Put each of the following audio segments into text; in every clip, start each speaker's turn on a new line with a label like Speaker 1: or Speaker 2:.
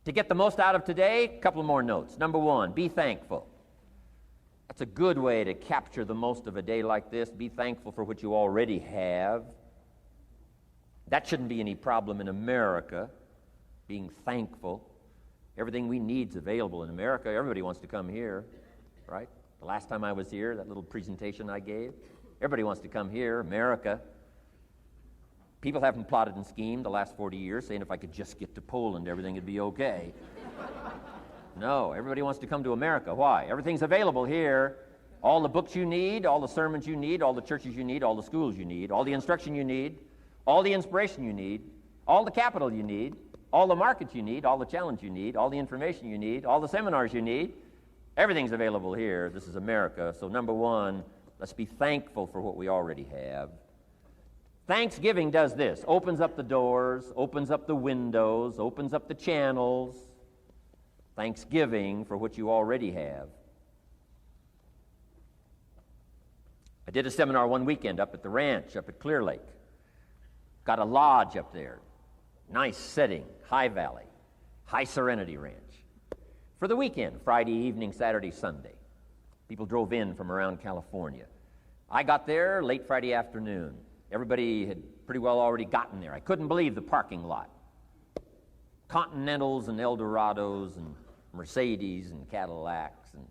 Speaker 1: To get the most out of today, a couple more notes. Number one, be thankful. That's a good way to capture the most of a day like this. Be thankful for what you already have. That shouldn't be any problem in America, being thankful. Everything we need is available in America. Everybody wants to come here, right? The last time I was here, that little presentation I gave, everybody wants to come here, America. People haven't plotted and schemed the last 40 years saying if I could just get to Poland, everything would be okay. No, everybody wants to come to America. Why? Everything's available here. All the books you need, all the sermons you need, all the churches you need, all the schools you need, all the instruction you need, all the inspiration you need, all the capital you need, all the markets you need, all the challenge you need, all the information you need, all the seminars you need. Everything's available here. This is America. So number one, let's be thankful for what we already have. Thanksgiving does this. Opens up the doors, opens up the windows, opens up the channels. Thanksgiving for what you already have. I did a seminar one weekend up at the ranch, up at Clear Lake. Got a lodge up there. Nice setting, high valley, high serenity ranch. For the weekend, Friday evening, Saturday, Sunday. People drove in from around California. I got there late Friday afternoon. Everybody had pretty well already gotten there. I couldn't believe the parking lot. Continentals and Eldorados and Mercedes and Cadillacs and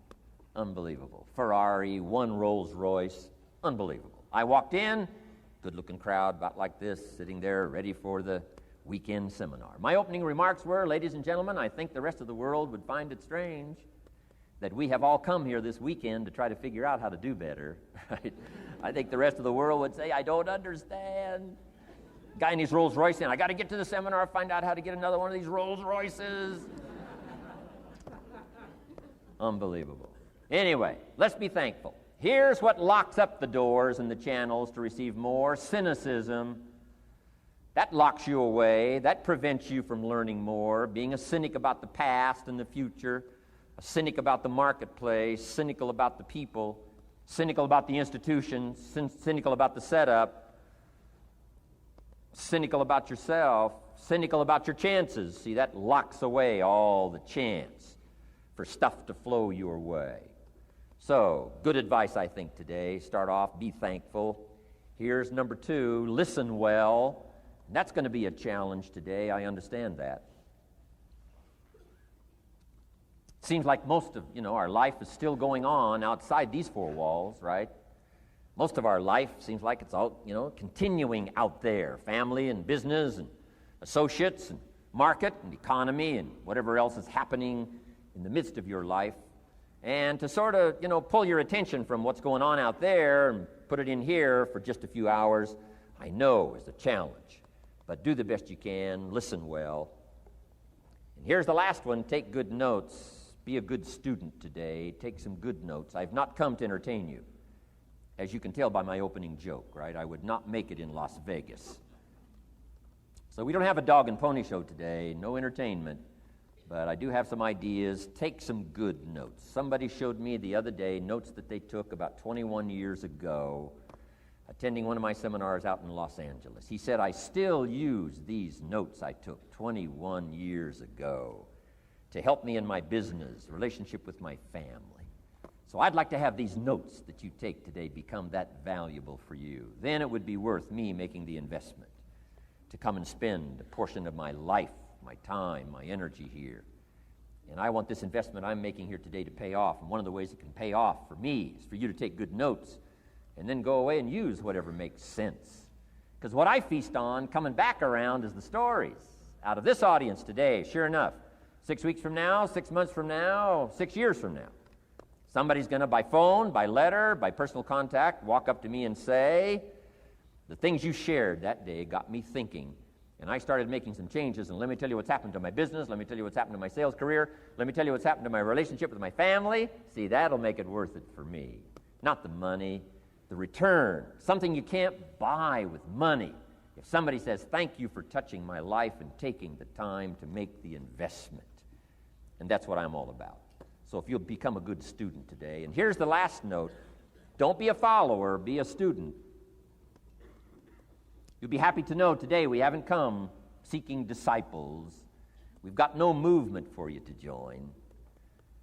Speaker 1: unbelievable. Ferrari, one Rolls Royce, unbelievable. I walked in, good-looking crowd about like this, sitting there ready for the weekend seminar. My opening remarks were, ladies and gentlemen, I think the rest of the world would find it strange that we have all come here this weekend to try to figure out how to do better. Right? I think the rest of the world would say, I don't understand. Guy in his Rolls Royce, and I got to get to the seminar, find out how to get another one of these Rolls Royces. Unbelievable. Anyway, let's be thankful. Here's what locks up the doors and the channels to receive more: cynicism. That locks you away. That prevents you from learning more. Being a cynic about the past and the future, a cynic about the marketplace, cynical about the people, cynical about the institutions, cynical about the setup, cynical about yourself, cynical about your chances. See, that locks away all the chance for stuff to flow your way. So, good advice, I think, today. Start off, be thankful. Here's number two, listen well. That's going to be a challenge today. I understand that. Seems like most of, our life is still going on outside these four walls, right? Most of our life seems like it's all, continuing out there. Family and business and associates and market and economy and whatever else is happening in the midst of your life. And to sort of, pull your attention from what's going on out there and put it in here for just a few hours, I know is a challenge. But do the best you can, listen well. And here's the last one, take good notes. Be a good student today. Take some good notes. I've not come to entertain you. As you can tell by my opening joke, right? I would not make it in Las Vegas. So we don't have a dog and pony show today, no entertainment. But I do have some ideas. Take some good notes. Somebody showed me the other day notes that they took about 21 years ago, attending one of my seminars out in Los Angeles. He said, I still use these notes I took 21 years ago to help me in my business, relationship with my family. So I'd like to have these notes that you take today become that valuable for you. Then it would be worth me making the investment to come and spend a portion of my life, my time, my energy here. And I want this investment I'm making here today to pay off. And one of the ways it can pay off for me is for you to take good notes and then go away and use whatever makes sense. Because what I feast on coming back around is the stories out of this audience today. Sure enough, 6 weeks from now, 6 months from now, 6 years from now, somebody's going to, by phone, by letter, by personal contact, walk up to me and say, the things you shared that day got me thinking. And I started making some changes, and let me tell you what's happened to my business. Let me tell you what's happened to my sales career. Let me tell you what's happened to my relationship with my family. See, that'll make it worth it for me. Not the money, the return. Something you can't buy with money. If somebody says, thank you for touching my life and taking the time to make the investment. And that's what I'm all about. So if you'll become a good student today. And here's the last note. Don't be a follower, be a student. You'll be happy to know today we haven't come seeking disciples. We've got no movement for you to join.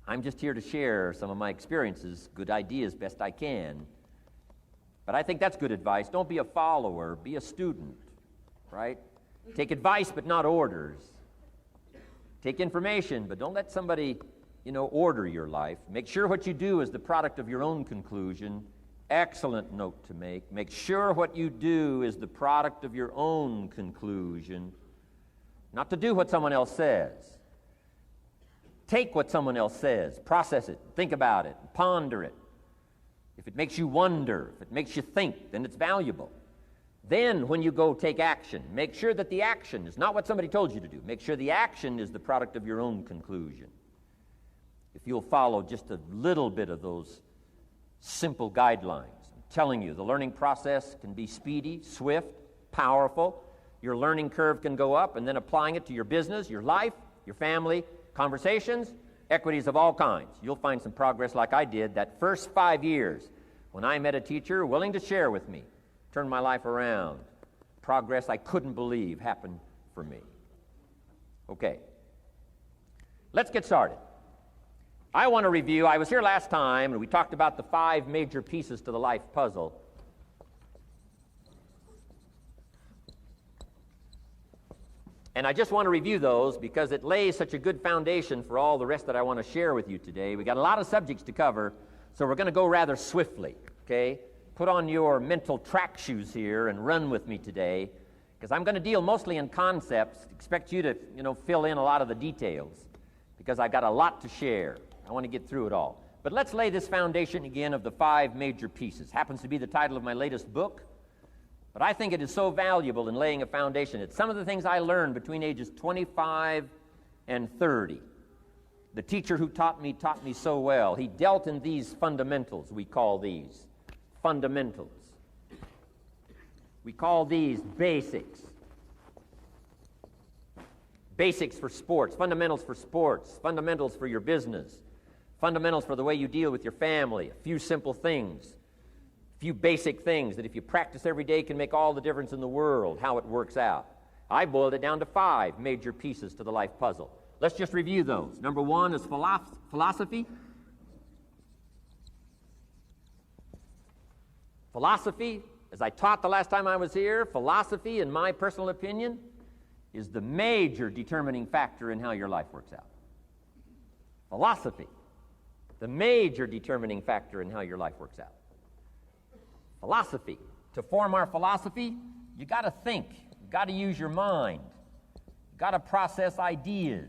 Speaker 1: I'm just here to share some of my experiences, good ideas, best I can. But I think that's good advice. Don't be a follower, be a student, right? Take advice, but not orders. Take information, but don't let somebody, order your life. Make sure what you do is the product of your own conclusion. Excellent note to make. Make sure what you do is the product of your own conclusion. Not to do what someone else says. Take what someone else says, process it, think about it, ponder it. If it makes you wonder, if it makes you think, then it's valuable. Then when you go take action, make sure that the action is not what somebody told you to do. Make sure the action is the product of your own conclusion. If you'll follow just a little bit of those simple guidelines, I'm telling you, the learning process can be speedy, swift, powerful. Your learning curve can go up, and then applying it to your business, your life, your family, conversations, equities of all kinds. You'll find some progress like I did that first 5 years when I met a teacher willing to share with me, turned my life around. Progress I couldn't believe happened for me. Okay, let's get started. I want to review, I was here last time and we talked about the 5 major pieces to the life puzzle. And I just want to review those because it lays such a good foundation for all the rest that I want to share with you today. We got a lot of subjects to cover, so we're going to go rather swiftly, okay? Put on your mental track shoes here and run with me today, because I'm going to deal mostly in concepts. Expect you to, fill in a lot of the details, because I've got a lot to share. I want to get through it all. But let's lay this foundation again of the 5 major pieces. Happens to be the title of my latest book. But I think it is so valuable in laying a foundation. It's some of the things I learned between ages 25 and 30. The teacher who taught me so well. He dealt in these fundamentals, we call these. Fundamentals. We call these basics. Basics for sports, fundamentals for sports, fundamentals for your business, fundamentals for the way you deal with your family, a few simple things. Few basic things that if you practice every day can make all the difference in the world, how it works out. I boiled it down to 5 major pieces to the life puzzle. Let's just review those. Number 1 is philosophy. Philosophy, as I taught the last time I was here, philosophy, in my personal opinion, is the major determining factor in how your life works out. Philosophy, the major determining factor in how your life works out. Philosophy. To form our philosophy, you got to think. You got to use your mind. You got to process ideas.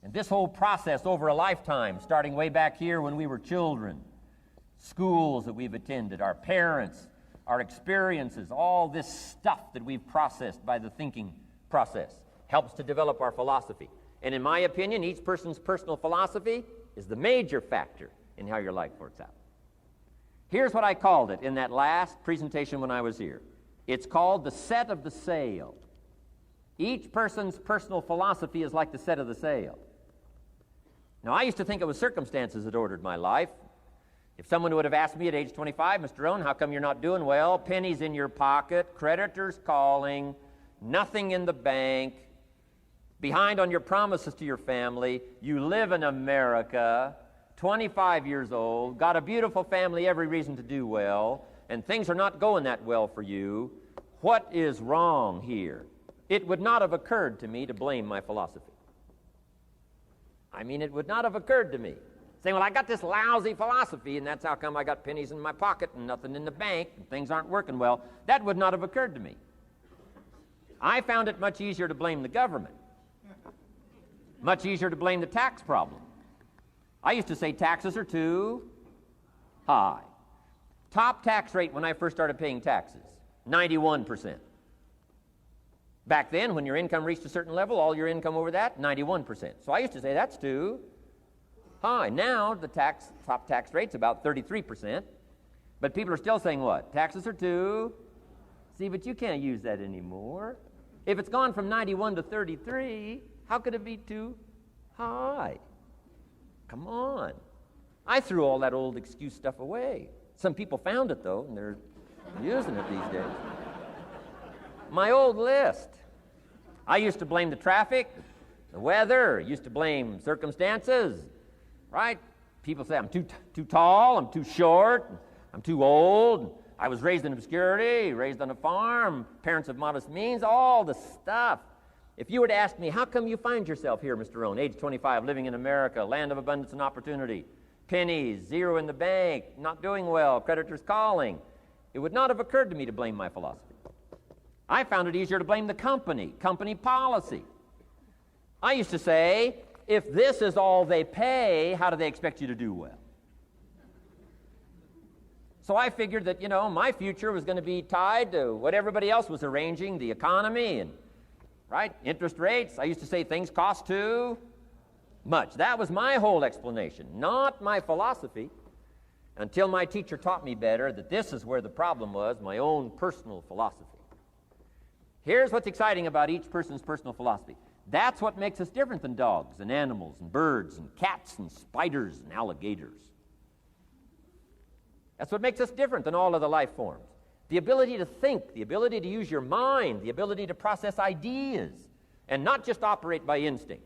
Speaker 1: And this whole process over a lifetime, starting way back here when we were children, schools that we've attended, our parents, our experiences, all this stuff that we've processed by the thinking process helps to develop our philosophy. And in my opinion, each person's personal philosophy is the major factor in how your life works out. Here's what I called it in that last presentation when I was here. It's called the set of the sail. Each person's personal philosophy is like the set of the sail. Now, I used to think it was circumstances that ordered my life. If someone would have asked me at age 25, Mr. Rohn, how come you're not doing well? Pennies in your pocket, creditors calling, nothing in the bank, behind on your promises to your family, you live in America, 25 years old, got a beautiful family, every reason to do well, and things are not going that well for you. What is wrong here? It would not have occurred to me to blame my philosophy. It would not have occurred to me. Saying, well, I got this lousy philosophy, and that's how come I got pennies in my pocket and nothing in the bank, and things aren't working well. That would not have occurred to me. I found it much easier to blame the government. Much easier to blame the tax problem. I used to say taxes are too high. Top tax rate when I first started paying taxes, 91%. Back then, when your income reached a certain level, all your income over that, 91%. So I used to say that's too high. Now the top tax rate's about 33%. But people are still saying what? Taxes are too. See, but you can't use that anymore. If it's gone from 91 to 33, how could it be too high? Come on. I threw all that old excuse stuff away. Some people found it, though, and they're using it these days. My old list. I used to blame the traffic, the weather. Used to blame circumstances, right? People say, I'm too tall, I'm too short, I'm too old, I was raised in obscurity, raised on a farm, parents of modest means, all the stuff. If you were to ask me, how come you find yourself here, Mr. Rohn, age 25, living in America, land of abundance and opportunity, pennies, zero in the bank, not doing well, creditors calling? It would not have occurred to me to blame my philosophy. I found it easier to blame the company policy. I used to say, if this is all they pay, how do they expect you to do well? So I figured that, my future was going to be tied to what everybody else was arranging, the economy and, right, interest rates. I used to say things cost too much. That was my whole explanation, not my philosophy, until my teacher taught me better that this is where the problem was, my own personal philosophy. Here's what's exciting about each person's personal philosophy. That's what makes us different than dogs and animals and birds and cats and spiders and alligators. That's what makes us different than all other life forms. The ability to think, the ability to use your mind, the ability to process ideas, and not just operate by instinct.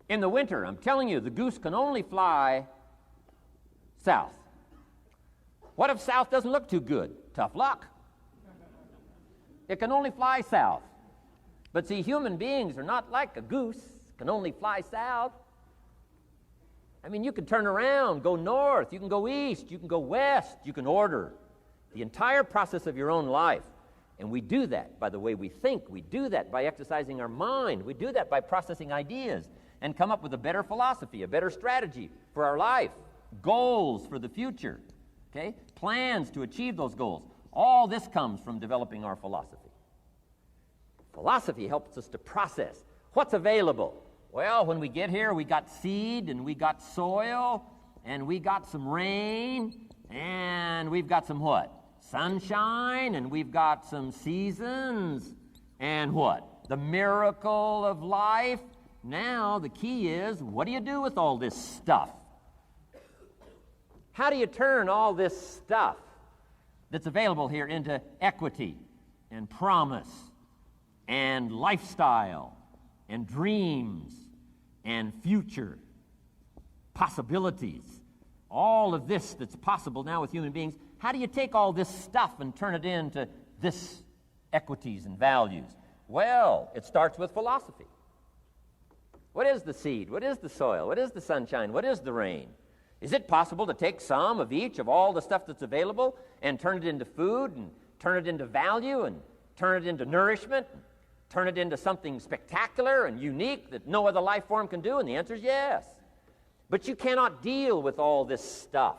Speaker 1: In the winter, I'm telling you, the goose can only fly south. What if south doesn't look too good? Tough luck. It can only fly south. But see, human beings are not like a goose, can only fly south. I mean, you can turn around, go north, you can go east, you can go west, you can order the entire process of your own life. And we do that by the way we think. We do that by exercising our mind. We do that by processing ideas and come up with a better philosophy, a better strategy for our life, goals for the future, okay? Plans to achieve those goals. All this comes from developing our philosophy. Philosophy helps us to process what's available. Well, when we get here, we got seed, and we got soil, and we got some rain, and we've got some what? Sunshine, and we've got some seasons, and what? The miracle of life. Now, the key is, what do you do with all this stuff? How do you turn all this stuff that's available here into equity and promise and lifestyle and dreams and future possibilities? All of this that's possible now with human beings, how do you take all this stuff and turn it into this equities and values? Well, it starts with philosophy. What is the seed? What is the soil? What is the sunshine? What is the rain? Is it possible to take some of each of all the stuff that's available and turn it into food and turn it into value and turn it into nourishment and turn it into something spectacular and unique that no other life form can do? And the answer is yes. But you cannot deal with all this stuff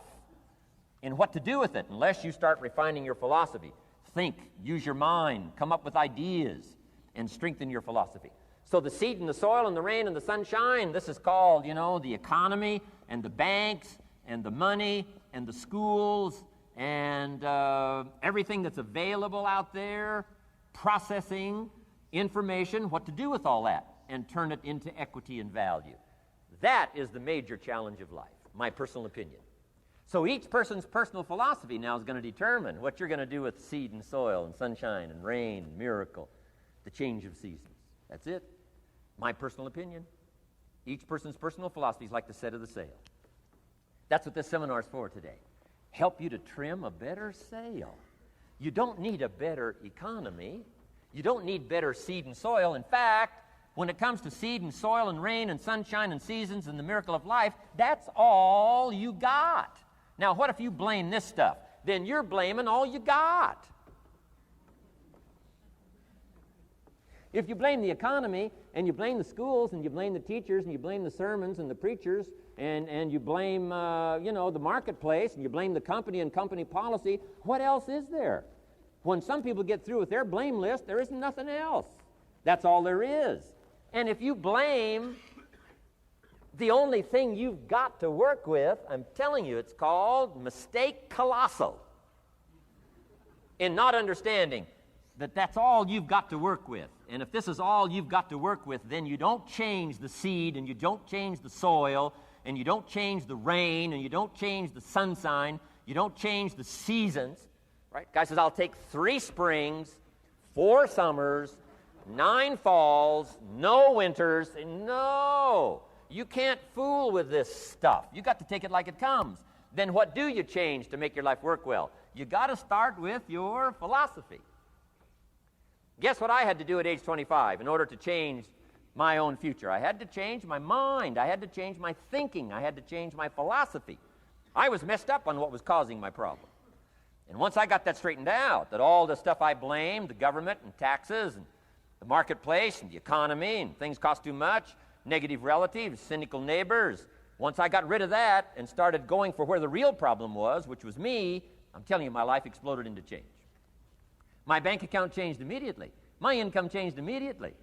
Speaker 1: and what to do with it unless you start refining your philosophy. Think, use your mind, come up with ideas, and strengthen your philosophy. So the seed and the soil and the rain and the sunshine, this is called, the economy and the banks and the money and the schools and everything that's available out there, processing information, what to do with all that, and turn it into equity and value. That is the major challenge of life, my personal opinion. So each person's personal philosophy now is going to determine what you're going to do with seed and soil and sunshine and rain and miracle, the change of seasons. That's it. My personal opinion. Each person's personal philosophy is like the set of the sail. That's what this seminar is for today. Help you to trim a better sail. You don't need a better economy. You don't need better seed and soil. In fact, when it comes to seed and soil and rain and sunshine and seasons and the miracle of life, that's all you got. Now, what if you blame this stuff? Then you're blaming all you got. If you blame the economy, and you blame the schools, and you blame the teachers, and you blame the sermons and the preachers, and you blame, the marketplace, and you blame the company and company policy, what else is there? When some people get through with their blame list, there isn't nothing else. That's all there is. And if you blame the only thing you've got to work with, I'm telling you, it's called mistake colossal in not understanding that that's all you've got to work with. And if this is all you've got to work with, then you don't change the seed, and you don't change the soil, and you don't change the rain, and you don't change the sunshine, you don't change the seasons. Right? Guy says, I'll take 3 springs, 4 summers, 9 falls, no winters. No, you can't fool with this stuff. You got to take it like it comes. Then what do you change to make your life work well? You got to start with your philosophy. Guess what I had to do at age 25 in order to change my own future? I had to change my mind. I had to change my thinking. I had to change my philosophy. I was messed up on what was causing my problem. And once I got that straightened out, that all the stuff I blamed, the government and taxes and the marketplace and the economy and things cost too much, negative relatives, cynical neighbors, once I got rid of that and started going for where the real problem was, which was me, I'm telling you, my life exploded into change. My bank account changed immediately. My income changed immediately.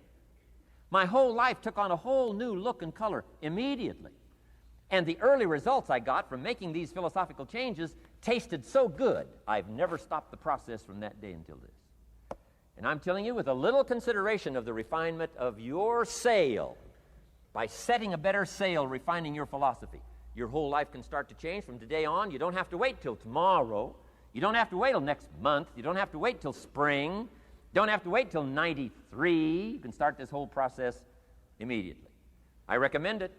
Speaker 1: My whole life took on a whole new look and color immediately. And the early results I got from making these philosophical changes tasted so good, I've never stopped the process from that day until this. And I'm telling you, with a little consideration of the refinement of your sail, by setting a better sail, refining your philosophy, your whole life can start to change from today on. You don't have to wait till tomorrow. You don't have to wait till next month. You don't have to wait till spring. You don't have to wait till 93. You can start this whole process immediately. I recommend it.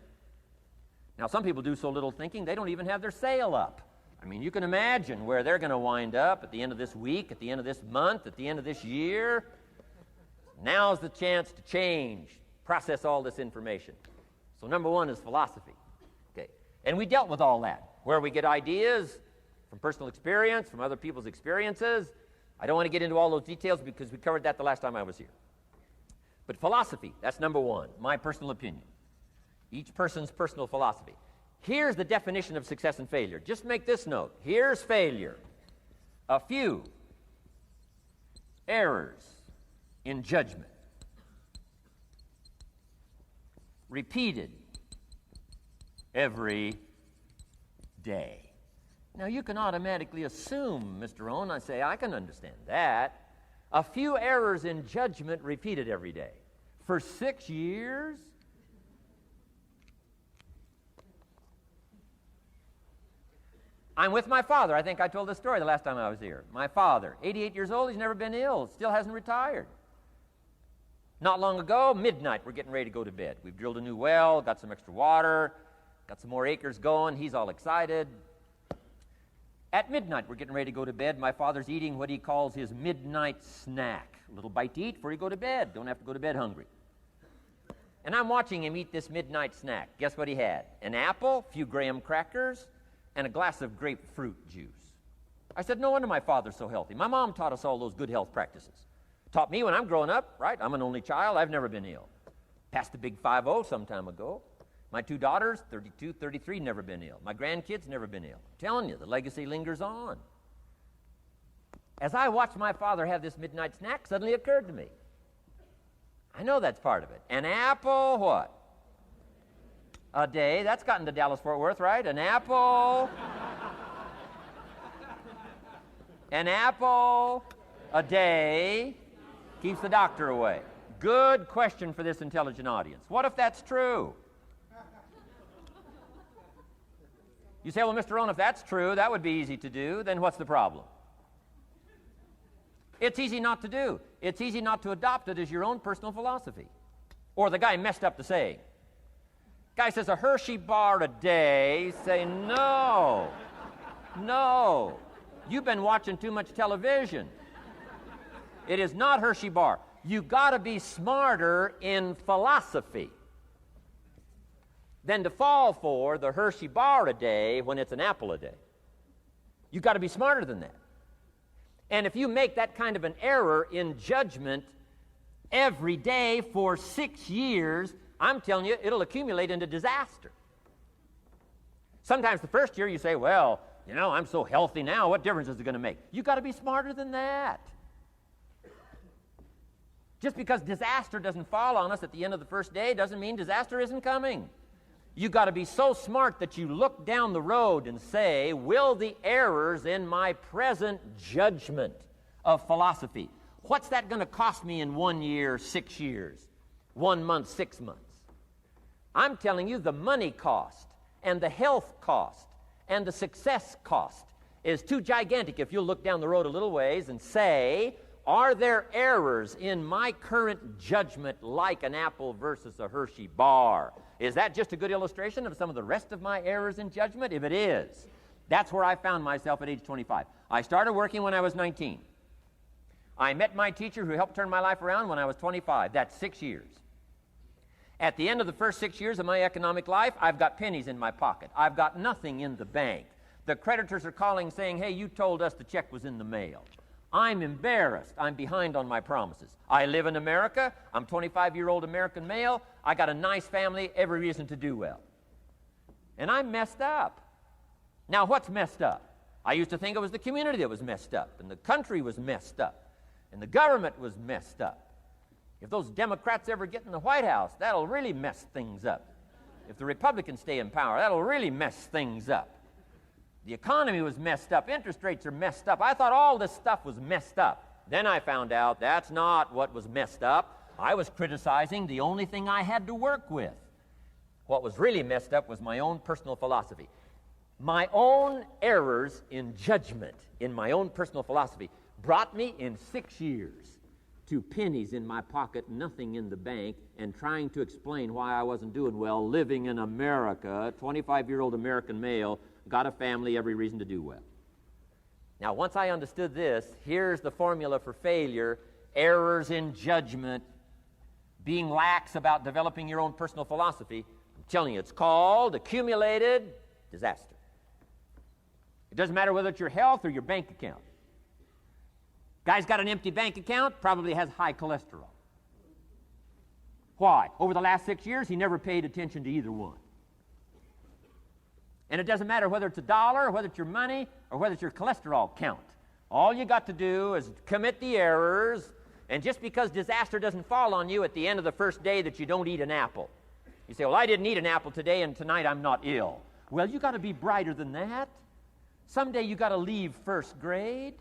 Speaker 1: Now, some people do so little thinking, they don't even have their sail up. I mean, you can imagine where they're going to wind up at the end of this week, at the end of this month, at the end of this year. Now's the chance to change, process all this information. So number one is philosophy. Okay. And we dealt with all that, where we get ideas from personal experience, from other people's experiences. I don't want to get into all those details because we covered that the last time I was here. But philosophy, that's number one, my personal opinion. Each person's personal philosophy. Here's the definition of success and failure. Just make this note. Here's failure. A few errors in judgment, repeated every day. Now, you can automatically assume, Mr. Rohn, I say, I can understand that. A few errors in judgment repeated every day. For 6 years? I'm with my father. I think I told this story the last time I was here. My father, 88 years old, he's never been ill, still hasn't retired. Not long ago, midnight, we're getting ready to go to bed. We've drilled a new well, got some extra water, got some more acres going. He's all excited. At midnight, we're getting ready to go to bed. My father's eating what he calls his midnight snack. A little bite to eat before you go to bed. Don't have to go to bed hungry. And I'm watching him eat this midnight snack. Guess what he had? An apple, a few graham crackers, and a glass of grapefruit juice. I said, no wonder my father's so healthy. My mom taught us all those good health practices. Taught me when I'm growing up, right? I'm an only child. I've never been ill. Passed the big 5-0 some time ago. My 2 daughters, 32, 33, never been ill. My grandkids, never been ill. I'm telling you, the legacy lingers on. As I watched my father have this midnight snack, suddenly occurred to me. I know that's part of it. An apple, what? A day. That's gotten to Dallas-Fort Worth, right? An apple. An apple a day keeps the doctor away. Good question for this intelligent audience. What if that's true? You say, well, Mr. Rohn, if that's true, that would be easy to do. Then what's the problem? It's easy not to do. It's easy not to adopt it as your own personal philosophy. Or the guy messed up the saying. Guy says a Hershey bar a day. Say, no. No. You've been watching too much television. It is not Hershey bar. You got to be smarter in philosophy than to fall for the Hershey bar a day when it's an apple a day. You got to be smarter than that. And if you make that kind of an error in judgment every day for 6 years, I'm telling you, it'll accumulate into disaster. Sometimes the first year you say, well, you know, I'm so healthy now, what difference is it going to make? You got to be smarter than that. Just because disaster doesn't fall on us at the end of the first day doesn't mean disaster isn't coming. You got to be so smart that you look down the road and say, will the errors in my present judgment of philosophy, what's that going to cost me in 1 year, 6 years, 1 month, 6 months? I'm telling you, the money cost and the health cost and the success cost is too gigantic if you'll look down the road a little ways and say, Are there errors in my current judgment like an apple versus a Hershey bar? Is that just a good illustration of some of the rest of my errors in judgment? If it is, that's where I found myself at age 25. I started working when I was 19. I met my teacher who helped turn my life around when I was 25. That's 6 years. At the end of the first 6 years of my economic life, I've got pennies in my pocket. I've got nothing in the bank. The creditors are calling saying, hey, you told us the check was in the mail. I'm embarrassed. I'm behind on my promises. I live in America. I'm 25-year-old American male. I got a nice family, every reason to do well. And I'm messed up. Now, what's messed up? I used to think it was the community that was messed up, and the country was messed up, and the government was messed up. If those Democrats ever get in the White House, that'll really mess things up. If the Republicans stay in power, that'll really mess things up. The economy was messed up. Interest rates are messed up. I thought all this stuff was messed up. Then I found out that's not what was messed up. I was criticizing the only thing I had to work with. What was really messed up was my own personal philosophy. My own errors in judgment in my own personal philosophy brought me in 6 years to pennies in my pocket, nothing in the bank, and trying to explain why I wasn't doing well living in America, 25-year-old American male, got a family, every reason to do well. Now, once I understood this, here's the formula for failure: errors in judgment, being lax about developing your own personal philosophy. I'm telling you, it's called accumulated disaster. It doesn't matter whether it's your health or your bank account. Guy's got an empty bank account, probably has high cholesterol. Why? Over the last 6 years, he never paid attention to either one. And it doesn't matter whether it's a dollar, or whether it's your money, or whether it's your cholesterol count. All you got to do is commit the errors, and just because disaster doesn't fall on you at the end of the first day that you don't eat an apple. You say, well, I didn't eat an apple today, and tonight I'm not ill. Well, you got to be brighter than that. Someday you got to leave first grade.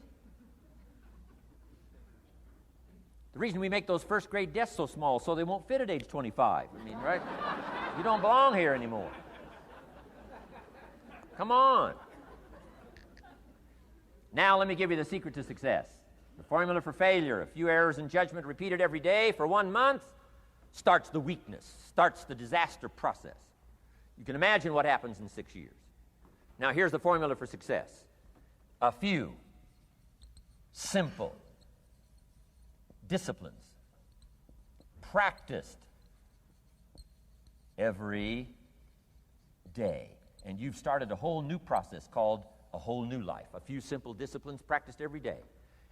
Speaker 1: The reason we make those first grade desks so small so they won't fit at age 25. I mean, right? You don't belong here anymore. Come on. Now let me give you the secret to success. The formula for failure: a few errors in judgment repeated every day for 1 month starts the weakness, starts the disaster process. You can imagine what happens in 6 years. Now here's the formula for success: a few simple disciplines practiced every day. And you've started a whole new process called a whole new life. A few simple disciplines practiced every day.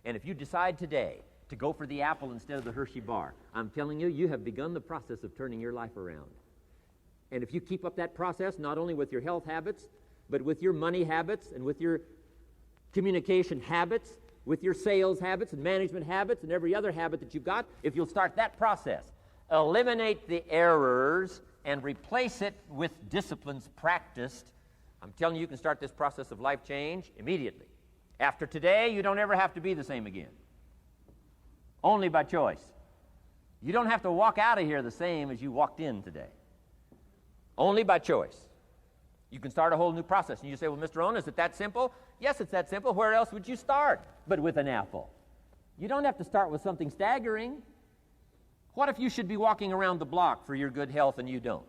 Speaker 1: And if you decide today to go for the apple instead of the Hershey bar, I'm telling you, you have begun the process of turning your life around. And if you keep up that process, not only with your health habits, but with your money habits and with your communication habits, with your sales habits and management habits and every other habit that you've got, if you'll start that process, eliminate the errors and replace it with disciplines practiced, I'm telling you, you can start this process of life change immediately. After today, you don't ever have to be the same again. Only by choice. You don't have to walk out of here the same as you walked in today. Only by choice. You can start a whole new process. And you say, well, Mr. Rohn, is it that simple? Yes, it's that simple. Where else would you start but with an apple? You don't have to start with something staggering. What if you should be walking around the block for your good health and you don't?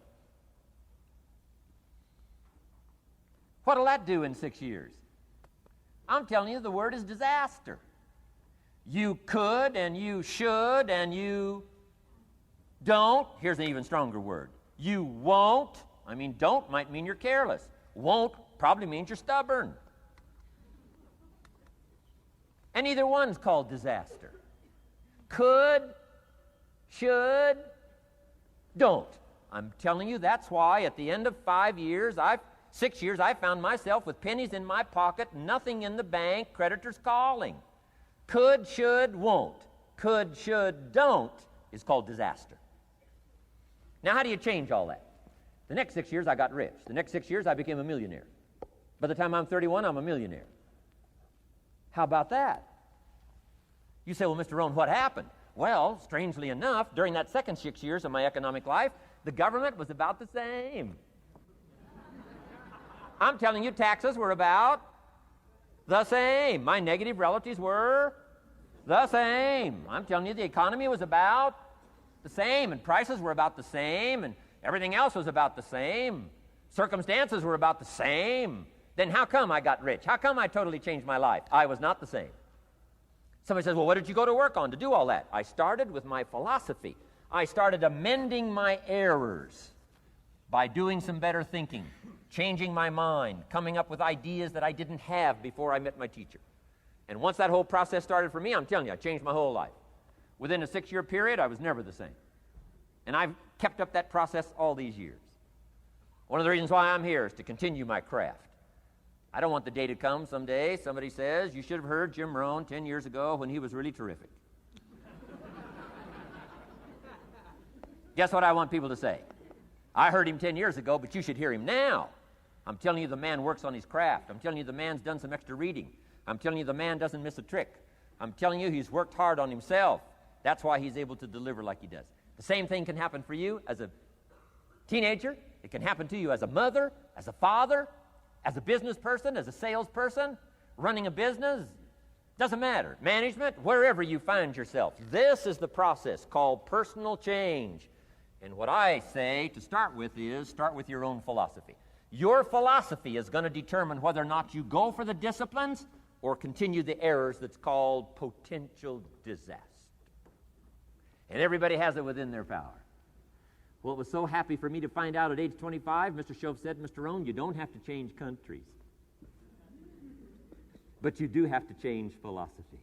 Speaker 1: What'll that do in 6 years? I'm telling you, the word is disaster. You could and you should and you don't. Here's an even stronger word. You won't. I mean, don't might mean you're careless. Won't probably means you're stubborn. And either one's called disaster. Could, should, don't. I'm telling you, that's why at the end of 6 years, I found myself with pennies in my pocket, nothing in the bank, creditors calling. Could, should, won't. Could, should, don't is called disaster. Now, how do you change all that? The next 6 years, I got rich. The next 6 years, I became a millionaire. By the time I'm 31, I'm a millionaire. How about that? You say, well, Mr. Rohn, what happened? Well, strangely enough, during that second 6 years of my economic life, the government was about the same. I'm telling you, taxes were about the same. My negative relatives were The same. I'm telling you, the economy was about the same, and prices were about the same, and everything else was about the same. Circumstances were about the same. Then how come I got rich? How come I totally changed my life? I was not the same. Somebody says, well, what did you go to work on to do all that? I started with my philosophy. I started amending my errors by doing some better thinking, changing my mind, coming up with ideas that I didn't have before I met my teacher. And once that whole process started for me, I'm telling you, I changed my whole life. Within a 6-year period, I was never the same. And I've kept up that process all these years. One of the reasons why I'm here is to continue my craft. I don't want the day to come someday somebody says, you should have heard Jim Rohn 10 years ago when he was really terrific. Guess what I want people to say? I heard him 10 years ago, but you should hear him now. I'm telling you, the man works on his craft. I'm telling you, the man's done some extra reading. I'm telling you, the man doesn't miss a trick. I'm telling you, he's worked hard on himself. That's why he's able to deliver like he does. The same thing can happen for you as a teenager. It can happen to you as a mother, as a father, as a business person, as a salesperson, running a business. Doesn't matter. Management, wherever you find yourself. This is the process called personal change. And what I say to start with is start with your own philosophy. Your philosophy is going to determine whether or not you go for the disciplines or continue the errors that's called potential disaster. And everybody has it within their power. Well, it was so happy for me to find out at age 25, Mr. Shove said, Mr. Rohn, you don't have to change countries. But you do have to change philosophy.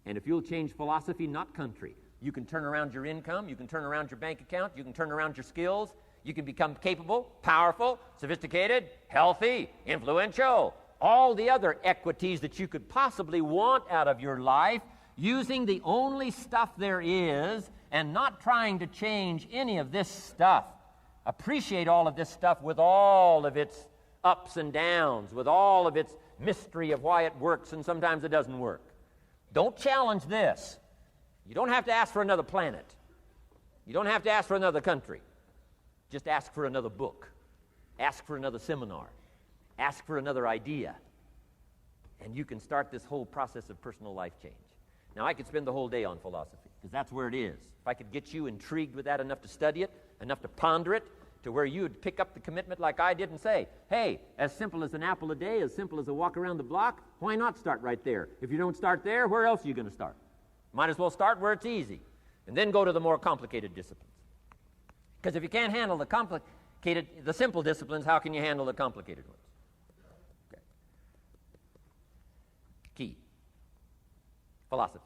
Speaker 1: And if you'll change philosophy, not country, you can turn around your income, you can turn around your bank account, you can turn around your skills, you can become capable, powerful, sophisticated, healthy, influential, all the other equities that you could possibly want out of your life, using the only stuff there is and not trying to change any of this stuff. Appreciate all of this stuff with all of its ups and downs, with all of its mystery of why it works and sometimes it doesn't work. Don't challenge this. You don't have to ask for another planet. You don't have to ask for another country. Just ask for another book. Ask for another seminar. Ask for another idea. And you can start this whole process of personal life change. Now, I could spend the whole day on philosophy, because that's where it is. If I could get you intrigued with that enough to study it, enough to ponder it, to where you would pick up the commitment like I did and say, hey, as simple as an apple a day, as simple as a walk around the block, why not start right there? If you don't start there, where else are you going to start? Might as well start where it's easy, and then go to the more complicated disciplines. Because if you can't handle the simple disciplines, how can you handle the complicated ones? Okay. Key. Philosophy.